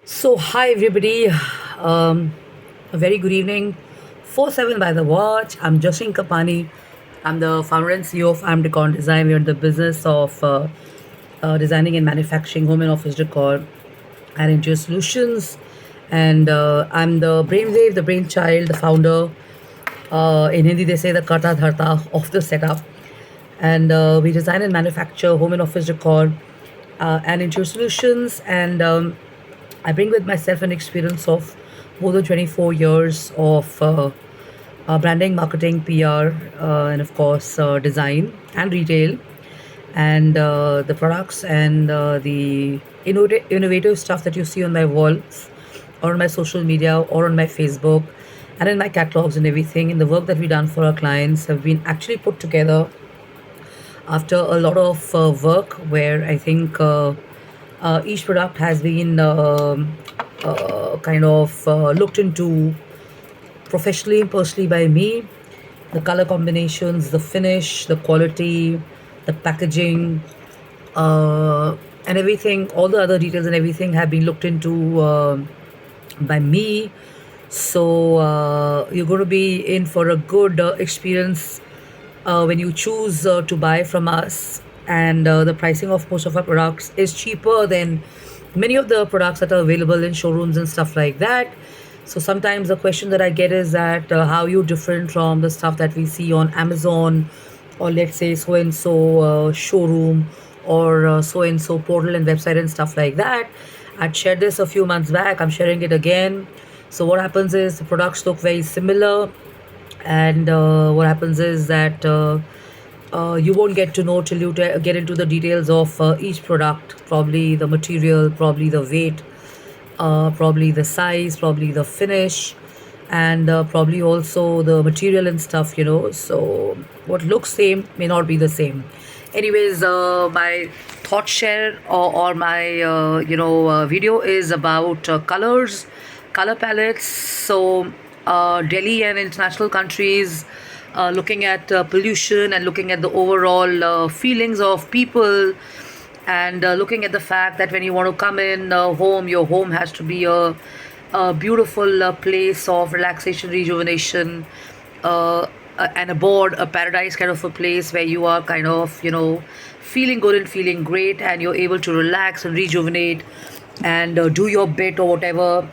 So, hi everybody. Um, a very good evening. 4/7 by the watch. I'm Jashin Kapani. I'm the founder and CEO of I'm Decor Design. We're in the business of designing and manufacturing home and office decor and interior solutions. And I'm the brainwave, the brainchild, the founder. In Hindi, they say the karta dharta of the setup. And we design and manufacture home and office decor and interior solutions. And I bring with myself an experience of more than 24 years of branding, marketing, PR, and of course, design and retail, and the products and the innovative stuff that you see on my walls or on my social media or on my Facebook and in my catalogs and everything. And the work that we've done for our clients have been actually put together after a lot of work where I think each product has been kind of looked into professionally and personally by me. The color combinations, the finish, the quality, the packaging, and everything, all the other details and everything have been looked into by me. So you're going to be in for a good experience when you choose to buy from us. And the pricing of most of our products is cheaper than many of the products that are available in showrooms and stuff like that. So sometimes the question that I get is that how you different from the stuff that we see on Amazon, or let's say so and so showroom, or so and so portal and website and stuff like that. I'd shared this a few months back. I'm sharing it again. So what happens is the products look very similar, and what happens is that you won't get to know till you get into the details of each product, probably the material, probably the weight, probably the size, probably the finish, and probably also the material and stuff. So what looks same may not be the same. Anyways, my thought share or my video is about colors, color palettes. So Delhi and international countries, looking at pollution and looking at the overall feelings of people, and looking at the fact that when you want to come in home, your home has to be a beautiful place of relaxation, rejuvenation, and a paradise kind of a place where you are kind of feeling good and feeling great, and you're able to relax and rejuvenate and do your bit or whatever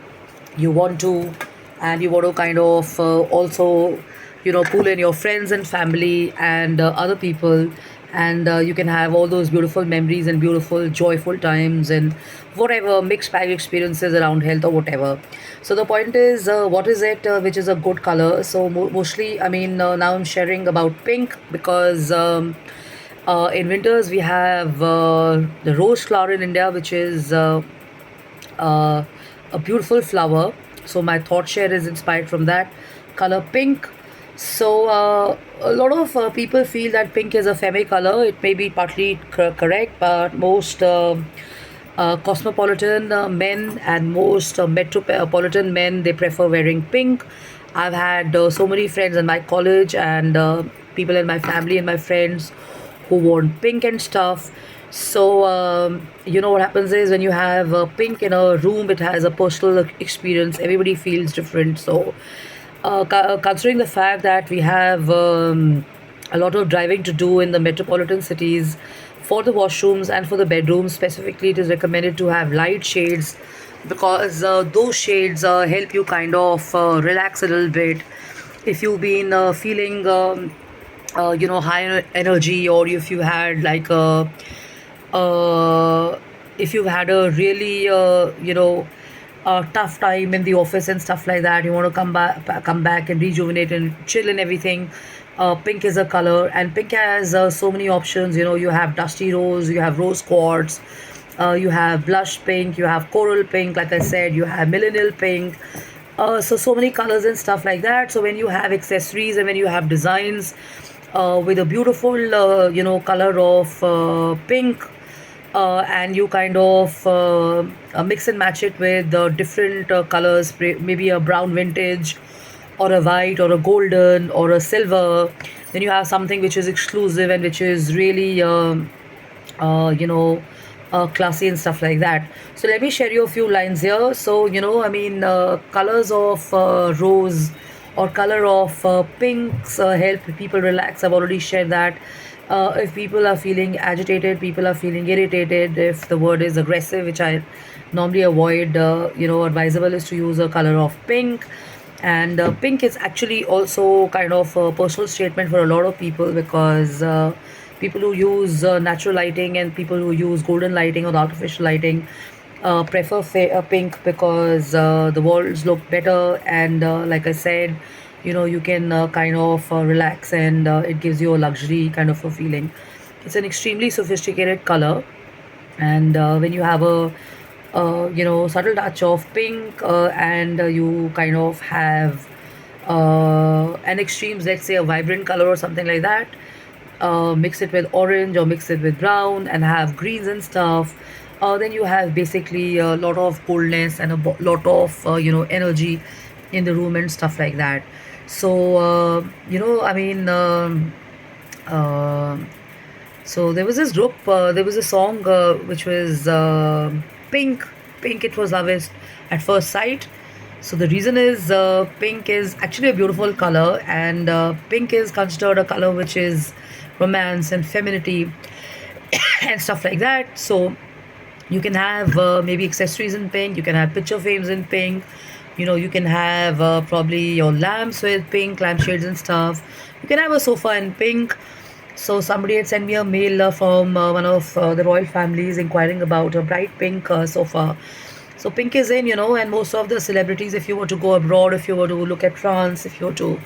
you want to. And you want to kind of also pull in your friends and family and other people, and you can have all those beautiful memories and beautiful joyful times and whatever mixed bag experiences around health or whatever. So the point is, what is it which is a good color? So mostly, I mean, now I'm sharing about pink because in winters we have the rose flower in India, which is uh, a beautiful flower. So my thought share is inspired from that color, pink. So a lot of people feel that pink is a femme color. It may be partly correct, but most cosmopolitan men and most metropolitan men, they prefer wearing pink. I've had so many friends in my college and people in my family and my friends who want pink and stuff. So what happens is when you have pink in a room, it has a personal experience. Everybody feels different. So considering the fact that we have a lot of driving to do in the metropolitan cities, for the washrooms and for the bedrooms specifically, it is recommended to have light shades, because those shades help you kind of relax a little bit. If you've been feeling high energy, or if you had like a if you've had a really tough time in the office and stuff like that, you want to come back and rejuvenate and chill and everything. Pink is a color, and pink has so many options. You have dusty rose, you have rose quartz, you have blush pink, you have coral pink, like I said, you have millennial pink. So many colors and stuff like that. So when you have accessories and when you have designs with a beautiful color of pink, and you kind of mix and match it with different colors, maybe a brown vintage or a white or a golden or a silver, then you have something which is exclusive and which is really uh, you know classy and stuff like that. So let me share you a few lines here. So I mean, colors of rose or color of pinks help people relax. I've already shared that. If people are feeling agitated, people are feeling irritated, if the word is aggressive, which I normally avoid, advisable is to use a color of pink. And pink is actually also kind of a personal statement for a lot of people, because people who use natural lighting and people who use golden lighting or the artificial lighting prefer pink, because the walls look better, and like I said, you can kind of relax, and it gives you a luxury kind of a feeling. It's an extremely sophisticated color, and when you have a subtle touch of pink, and you kind of have an extremes, let's say a vibrant color or something like that, mix it with orange or mix it with brown and have greens and stuff, then you have basically a lot of coldness and a lot of energy in the room and stuff like that. So I mean, uh, so there was this group, there was a song which was Pink. Pink, it was love is at first sight. So the reason is pink is actually a beautiful color, and pink is considered a color which is romance and femininity and stuff like that. So you can have maybe accessories in pink, you can have picture frames in pink, you can have probably your lamps with pink lampshades and stuff. You can have a sofa in pink. So somebody had sent me a mail from one of the royal families inquiring about a bright pink sofa. So pink is in, and most of the celebrities, if you were to go abroad, if you were to look at France, if you were to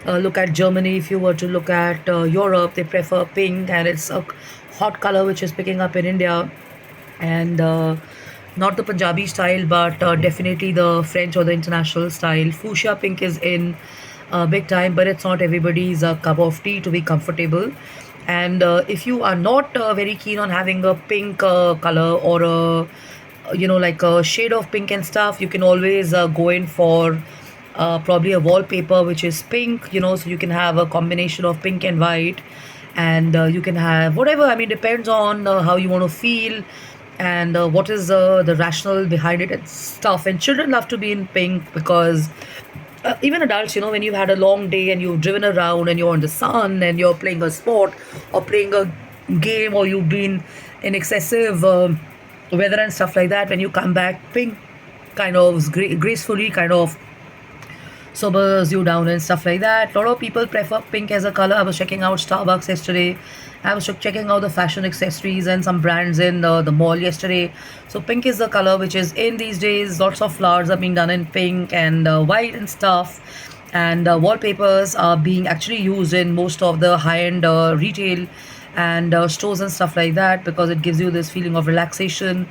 look at Germany, if you were to look at Europe, they prefer pink, and it's a hot color which is picking up in India. And not the Punjabi style, but definitely the French or the international style. Fuchsia pink is in big time, but it's not everybody's cup of tea to be comfortable. And if you are not very keen on having a pink color, or a like a shade of pink and stuff, you can always go in for probably a wallpaper which is pink, so you can have a combination of pink and white, and you can have whatever, I mean, depends on how you want to feel, and what is the rationale behind it and stuff. And children love to be in pink, because even adults, when you've had a long day and you've driven around and you're in the sun and you're playing a sport or playing a game, or you've been in excessive weather and stuff like that, when you come back, pink kind of gracefully kind of sobers you down and stuff like that. A lot of people prefer pink as a color. I was checking out Starbucks yesterday. I was checking out the fashion accessories and some brands in the mall yesterday. So pink is the color which is in these days. Lots of flowers are being done in pink and white and stuff. And wallpapers are being actually used in most of the high-end retail and stores and stuff like that, because it gives you this feeling of relaxation.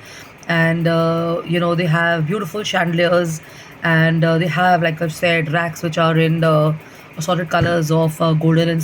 And they have beautiful chandeliers, and they have, like I've said, racks which are in the assorted colors of golden and